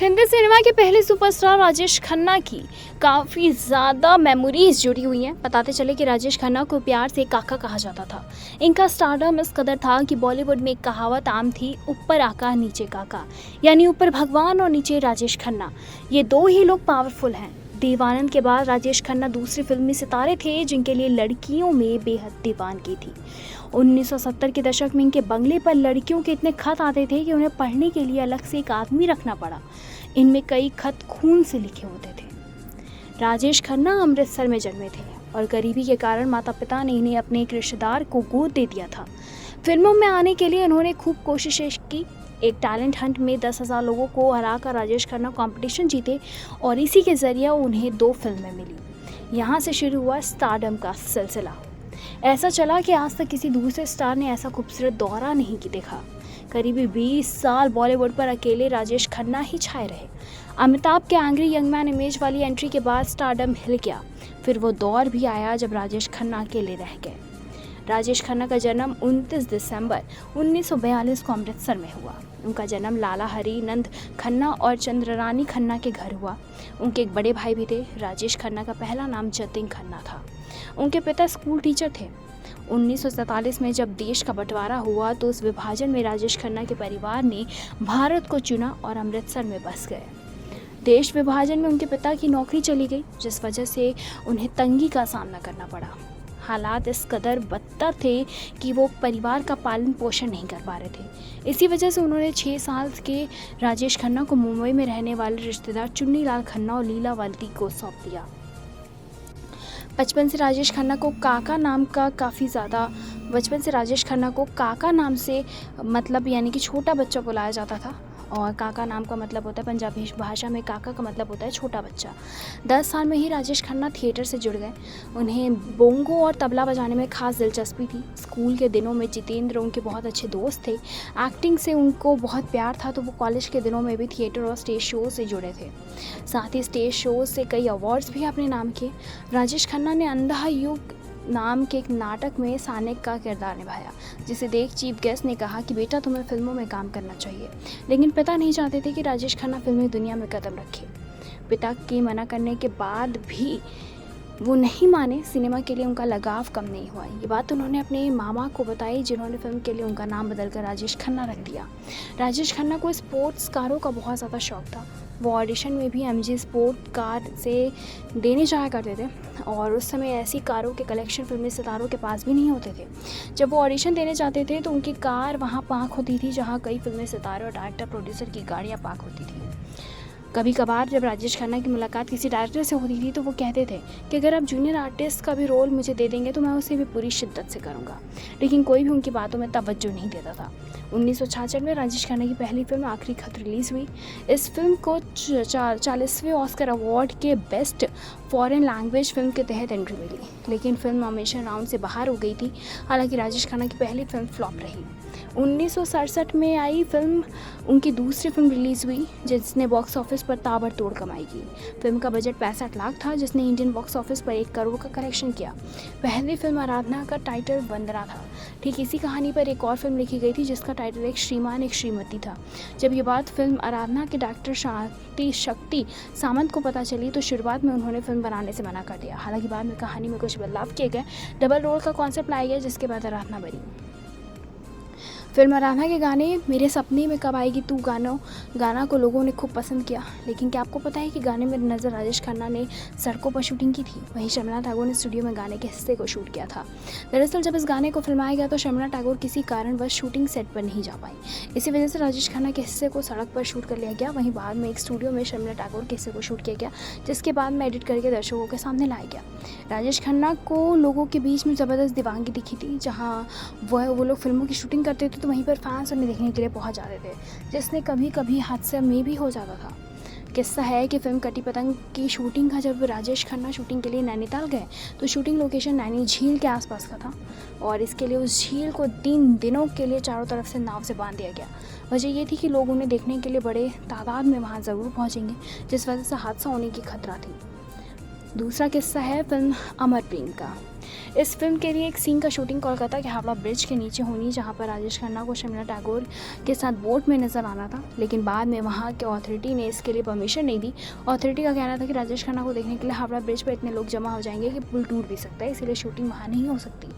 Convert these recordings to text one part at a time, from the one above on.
Hindi cinema के पहले superstar Rajesh Khanna की काफ़ी ज़्यादा मेमोरीज जुड़ी हुई हैं। बताते चले कि राजेश खन्ना को प्यार से काका कहा जाता था। इनका स्टारडम इस कदर था कि बॉलीवुड में एक कहावत आम थी, ऊपर आका नीचे काका, यानी ऊपर भगवान और नीचे राजेश खन्ना। ये दो ही लोग पावरफुल हैं। देवानंद के बाद राजेश खन्ना दूसरे फिल्मी सितारे थे जिनके लिए लड़कियों में बेहद दीवानगी थी। 1970 के दशक में इनके बंगले पर लड़कियों के इतने खत आते थे कि उन्हें पढ़ने के लिए अलग से एक आदमी रखना पड़ा। इनमें कई खत खून से लिखे होते थे। राजेश खन्ना अमृतसर में जन्मे थे और गरीबी के कारण माता पिता ने इन्हें अपने एक रिश्तेदार को गोद दे दिया था। फिल्मों में आने के लिए इन्होंने खूब कोशिशें की। एक टैलेंट हंट में 10,000 लोगों को हराकर राजेश खन्ना कंपटीशन जीते और इसी के जरिए उन्हें 2 फिल्में मिली। यहाँ से शुरू हुआ स्टारडम का सिलसिला। ऐसा चला कि आज तक किसी दूसरे स्टार ने ऐसा खूबसूरत दौरा नहीं देखा। करीबी 20 साल बॉलीवुड पर अकेले राजेश खन्ना ही छाए रहे। अमिताभ के एंग्री यंग मैन इमेज वाली एंट्री के बाद स्टारडम हिल गया। फिर वो दौर भी आया जब राजेश खन्ना अकेले रह गए। राजेश खन्ना का जन्म 29 दिसंबर 1942 को अमृतसर में हुआ। उनका जन्म लाला हरी नंद खन्ना और चंद्ररानी खन्ना के घर हुआ। उनके एक बड़े भाई भी थे। राजेश खन्ना का पहला नाम जतिन खन्ना था। उनके पिता स्कूल टीचर थे। 1947 में जब देश का बंटवारा हुआ तो उस विभाजन में राजेश खन्ना के परिवार ने भारत को चुना और अमृतसर में बस गए। देश विभाजन में उनके पिता की नौकरी चली गई, जिस वजह से उन्हें तंगी का सामना करना पड़ा। हालात इस कदर बदतर थे कि वो परिवार का पालन पोषण नहीं कर पा रहे थे। इसी वजह से उन्होंने 6 साल के राजेश खन्ना को मुंबई में रहने वाले रिश्तेदार चुन्नीलाल खन्ना और लीलावती को सौंप दिया। बचपन से राजेश खन्ना को काका नाम से मतलब यानी कि छोटा बच्चा बुलाया जाता था। और काका नाम का मतलब होता है, पंजाबी भाषा में काका का मतलब होता है छोटा बच्चा। 10 साल में ही राजेश खन्ना थिएटर से जुड़ गए। उन्हें बोंगो और तबला बजाने में खास दिलचस्पी थी। स्कूल के दिनों में जितेंद्र उनके बहुत अच्छे दोस्त थे। एक्टिंग से उनको बहुत प्यार था, तो वो कॉलेज के दिनों में भी थिएटर और स्टेज शो से जुड़े थे। साथ ही स्टेज शो से कई अवार्ड्स भी अपने नाम किए। राजेश खन्ना ने अंधा युग नाम के एक नाटक में सानिक का किरदार निभाया, जिसे देख चीफ गेस्ट ने कहा कि बेटा तुम्हें फिल्मों में काम करना चाहिए। लेकिन पिता नहीं चाहते थे कि राजेश खन्ना फिल्मी दुनिया में कदम रखे। पिता के मना करने के बाद भी वो नहीं माने। सिनेमा के लिए उनका लगाव कम नहीं हुआ। ये बात उन्होंने अपने मामा को बताई, जिन्होंने फिल्म के लिए उनका नाम बदलकर राजेश खन्ना रख दिया। राजेश खन्ना को स्पोर्ट्स कारों का बहुत ज़्यादा शौक था। वो ऑडिशन में भी MG स्पोर्ट कार से देने जाया करते थे और उस समय ऐसी कारों के कलेक्शन फिल्मी सितारों के पास भी नहीं होते थे। जब वो ऑडिशन देने जाते थे तो उनकी कार वहाँ पार्क होती थी, जहाँ कई फिल्मी सितारे और डायरेक्टर प्रोड्यूसर की गाड़ियाँ पार्क होती थी। कभी कभार जब राजेश खन्ना की मुलाकात किसी डायरेक्टर से होती थी तो वो कहते थे कि अगर आप जूनियर आर्टिस्ट का भी रोल मुझे दे देंगे तो मैं उसे भी पूरी शिद्दत से करूँगा। लेकिन कोई भी उनकी बातों में तवज्जो नहीं देता था। 1966 में राजेश खन्ना की पहली फिल्म आखिरी खत रिलीज़ हुई। इस फिल्म को 40वें ऑस्कर अवार्ड के बेस्ट फॉरेन लैंग्वेज फिल्म के तहत एंट्री मिली, लेकिन फिल्म नॉमिनेशन राउंड से बाहर हो गई थी। हालांकि राजेश खन्ना की पहली फिल्म फ्लॉप रही। 1967 में आई फिल्म उनकी दूसरी फिल्म रिलीज़ हुई, जिसने बॉक्स ऑफिस पर ताबड़तोड़ कमाई की। फिल्म का बजट 65 लाख था, जिसने इंडियन बॉक्स ऑफिस पर 1 करोड़ का कलेक्शन किया। पहली फिल्म आराधना का टाइटल वंदना था। ठीक इसी कहानी पर एक और फिल्म लिखी गई थी, जिसका टाइटल एक श्रीमान एक श्रीमती था। जब ये बात फिल्म आराधना के डायरेक्टर शक्ति सामंत को पता चली तो शुरुआत में उन्होंने फिल्म बनाने से मना कर दिया। हालांकि बाद में कहानी में कुछ बदलाव किए गए। डबल रोल का कॉन्सेप्ट लाया गया, जिसके बाद आराधना बनी। फिल्म आराधना के गाने मेरे सपने में कब आएगी तू गाना को लोगों ने खूब पसंद किया। लेकिन क्या आपको पता है कि गाने में नज़र राजेश खन्ना ने सड़कों पर शूटिंग की थी। वहीं शर्मिला टैगोर ने स्टूडियो में गाने के हिस्से को शूट किया था। दरअसल जब इस गाने को फिल्माया गया तो शर्मिला टैगोर किसी कारणवश शूटिंग सेट पर नहीं जा पाई। इसी वजह से राजेश खन्ना के हिस्से को सड़क पर शूट कर लिया गया। वहीं बाद में एक स्टूडियो में शर्मिला टैगोर के हिस्से को शूट किया गया, जिसके बाद में एडिट करके दर्शकों के सामने लाया गया। राजेश खन्ना को लोगों के बीच में ज़बरदस्त दीवानगी दिखी थी। जहाँ वो लोग फिल्मों की शूटिंग करते थे तो वहीं पर फैंस देखने के लिए पहुंच जाते थे, जिसने कभी कभी हादसे में भी हो जाता था। किस्सा है कि फिल्म कटी पतंग की शूटिंग का जब राजेश खन्ना शूटिंग के लिए नैनीताल गए तो शूटिंग लोकेशन नैनी झील के आसपास का था और इसके लिए उस झील को 3 दिनों के लिए चारों तरफ से नाव से बांध दिया गया। वजह ये थी कि लोग उन्हें देखने के लिए बड़े तादाद में वहाँ ज़रूर पहुँचेंगे, जिस वजह से हादसा होने की खतरा थी। दूसरा किस्सा है फिल्म अमर प्रेम का। इस फिल्म के लिए एक सीन का शूटिंग कोलकाता के हावड़ा ब्रिज के नीचे होनी, जहां पर राजेश खन्ना को शर्मिला टैगोर के साथ बोट में नजर आना था, लेकिन बाद में वहां के अथॉरिटी ने इसके लिए परमिशन नहीं दी। अथॉरिटी का कहना था कि राजेश खन्ना को देखने के लिए हावड़ा ब्रिज पर इतने लोग जमा हो जाएंगे कि पुल टूट भी सकता है, इसीलिए शूटिंग वहाँ नहीं हो सकती।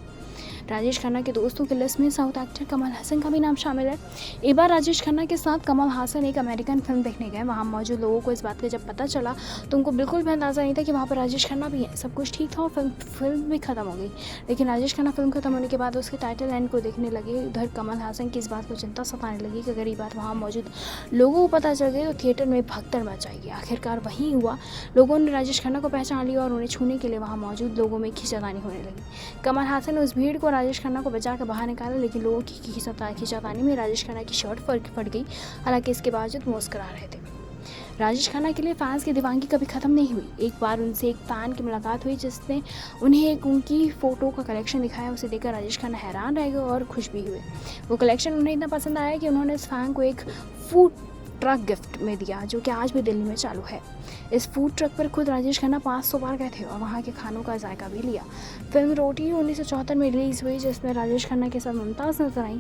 राजेश खन्ना के दोस्तों की लिस्ट में साउथ एक्टर कमल हसन का भी नाम शामिल है। एक बार राजेश खन्ना के साथ कमल हसन एक अमेरिकन फिल्म देखने गए। वहाँ मौजूद लोगों को इस बात का जब पता चला तो उनको बिल्कुल भी अंदाज़ा नहीं था कि वहाँ पर राजेश खन्ना भी है। सब कुछ ठीक था और फिल्म भी खत्म हो गई, लेकिन राजेश खन्ना फिल्म खत्म होने के बाद उसके टाइटल एंड को देखने लगे। उधर कमल हसन की इस बात को चिंता सताने लगी कि अगर ये बात वहाँ मौजूद लोगों को पता चल गई तो थिएटर में भगदड़ मच जाएगी। आखिरकार वही हुआ, लोगों ने राजेश खन्ना को पहचान लिया और उन्हें छूने के लिए वहाँ मौजूद लोगों में खींचातानी होने लगी। कमल हसन ने उस भीड़ को राजेश खन्ना को बचा के बाहर निकाला, लेकिन लोगों की खींचातानी में राजेश खन्ना की शर्ट फट गई। हालांकि इसके बावजूद मुस्कुरा रहे थे। राजेश खन्ना के लिए फैंस की दीवानगी कभी ख़त्म नहीं हुई। एक बार उनसे एक फ़ैन की मुलाकात हुई जिसने उन्हें एक उनकी फ़ोटो का कलेक्शन दिखाया। उसे देखकर राजेश खन्ना हैरान रह गए और खुश भी हुए। वो कलेक्शन उन्हें इतना पसंद आया कि उन्होंने इस फ़ैन को एक फूड ट्रक गिफ्ट में दिया, जो कि आज भी दिल्ली में चालू है। इस फूड ट्रक पर खुद राजेश खन्ना 500 बार गए थे और वहाँ के खानों का जायका भी लिया। फिल्म रोटी 1974 में रिलीज़ हुई, जिसमें राजेश खन्ना के साथ मुमताज़ नजर आई,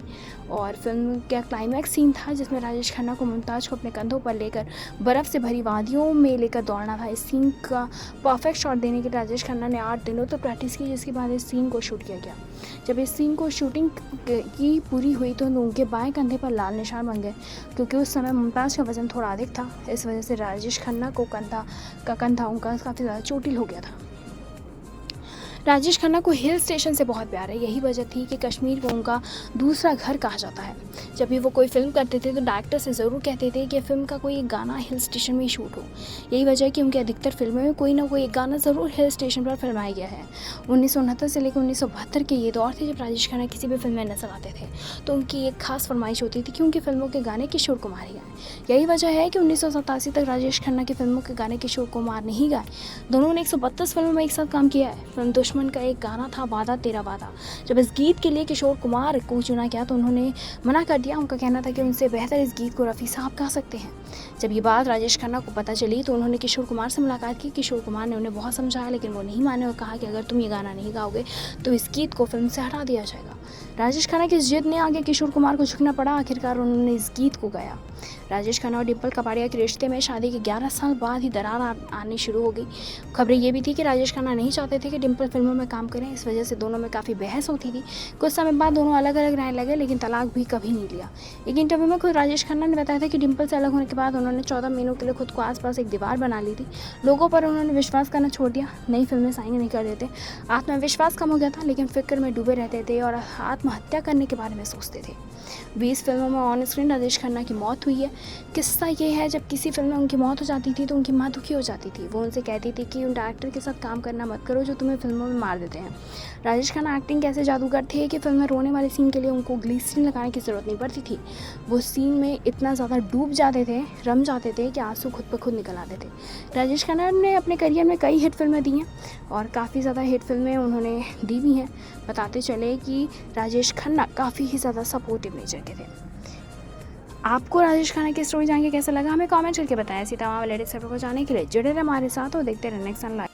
और फिल्म का क्लाइमैक्स सीन था जिसमें राजेश खन्ना को मुमताज़ को अपने कंधों पर लेकर बर्फ़ से भरी वादियों में लेकर दौड़ना था। इस सीन का परफेक्ट शॉट देने के लिए राजेश खन्ना ने 8 दिनों तक प्रैक्टिस की, जिसके बाद इस सीन को शूट किया गया। जब इस सीन को शूटिंग की पूरी हुई तो उनके बाएं कंधे पर लाल निशान बन गए, क्योंकि उस समय मुमताज़ का वजन थोड़ा अधिक था। इस वजह से राजेश खन्ना को कंधा उनका काफ़ी ज़्यादा चोटिल हो गया था। राजेश खन्ना को हिल स्टेशन से बहुत प्यार है। यही वजह थी कि कश्मीर को उनका दूसरा घर कहा जाता है। जब भी वो कोई फिल्म करते थे तो डायरेक्टर से ज़रूर कहते थे कि फिल्म का कोई गाना हिल स्टेशन में ही शूट हो। यही वजह है कि उनके अधिकतर फिल्मों में कोई ना कोई एक गाना ज़रूर हिल स्टेशन पर फिल्माया गया है। 1969 से लेकर 1972 के ये दौर थे जब राजेश खन्ना किसी भी फिल्म में नजर आते थे तो उनकी एक खास फरमाइश होती थी कि उनकी फिल्मों के गाने किशोर कुमार ही गाए। यही वजह है कि 1987 तक राजेश खन्ना की फिल्मों के गाने किशोर कुमार नहीं गाए। दोनों ने 132 फिल्मों में एक साथ काम किया है। फिल्म दुश्मन का एक गाना था वादा तेरा वादा। जब इस गीत के लिए किशोर कुमार को चुना गया तो उन्होंने मना कर दिया। उनका कहना था कि उनसे बेहतर इस गीत को रफ़ी साहब गा सकते हैं। जब ये बात राजेश खन्ना को पता चली तो उन्होंने किशोर कुमार से मुलाकात की। किशोर कुमार ने उन्हें बहुत समझाया, लेकिन वो नहीं माने और कहा कि अगर तुम ये गाना नहीं गाओगे तो इस गीत को फिल्म से हटा दिया जाएगा। राजेश खन्ना की जिद ने आगे किशोर कुमार को झुकना पड़ा। आखिरकार उन्होंने इस गीत को गाया। राजेश खन्ना और डिम्पल कपाड़िया के रिश्ते में शादी के 11 साल बाद ही दरार आनी शुरू हो गई। खबरें ये भी थी कि राजेश खन्ना नहीं चाहते थे कि डिम्पल फिल्मों में काम करें। इस वजह से दोनों में काफ़ी बहस होती थी। कुछ समय बाद दोनों अलग अलग रहने लगे, लेकिन तलाक भी कभी नहीं लिया। एक इंटरव्यू में खुद राजेश खन्ना ने बताया था कि डिम्पल से अलग होने के बाद उन्होंने 14 महीनों के लिए खुद को आसपास एक दीवार बना ली थी। लोगों पर उन्होंने विश्वास करना छोड़ दिया। नई फिल्में साइन नहीं कर देते। आत्मविश्वास कम हो गया था, लेकिन फिक्र में डूबे रहते थे और आत्महत्या करने के बारे में सोचते थे। 20 फिल्मों में ऑन स्क्रीन राजेश खन्ना की मौत हुई है। किस्सा ये है, जब किसी फिल्म में उनकी मौत हो जाती थी तो उनकी माँ दुखी हो जाती थी। वो उनसे कहती थी कि उन डायरेक्टर के साथ काम करना मत करो जो तुम्हें फिल्मों में मार देते हैं। राजेश खन्ना एक्टिंग कैसे जादूगर थे कि फिल्म में रोने वाले सीन के लिए उनको ग्लिसरीन लगाने की ज़रूरत नहीं पड़ती थी। वो सीन में इतना ज़्यादा डूब जाते थे, रम जाते थे कि आंसू खुद ब खुद निकल आते थे। राजेश खन्ना ने अपने करियर में कई हिट फिल्में दी हैं और काफ़ी ज़्यादा हिट फिल्में उन्होंने दी भी हैं। बताते चले कि राजेश खन्ना काफ़ी ही ज़्यादा सपोर्टिव नेचर के थे। आपको राजेश खन्ना की स्टोरी जान के कैसा लगा हमें कमेंट करके बताएं। इसी तमाम लेटेस्ट खबरों को जानने के लिए जुड़े रहे हमारे साथ और देखते रहे नेक्स्ट लाइव।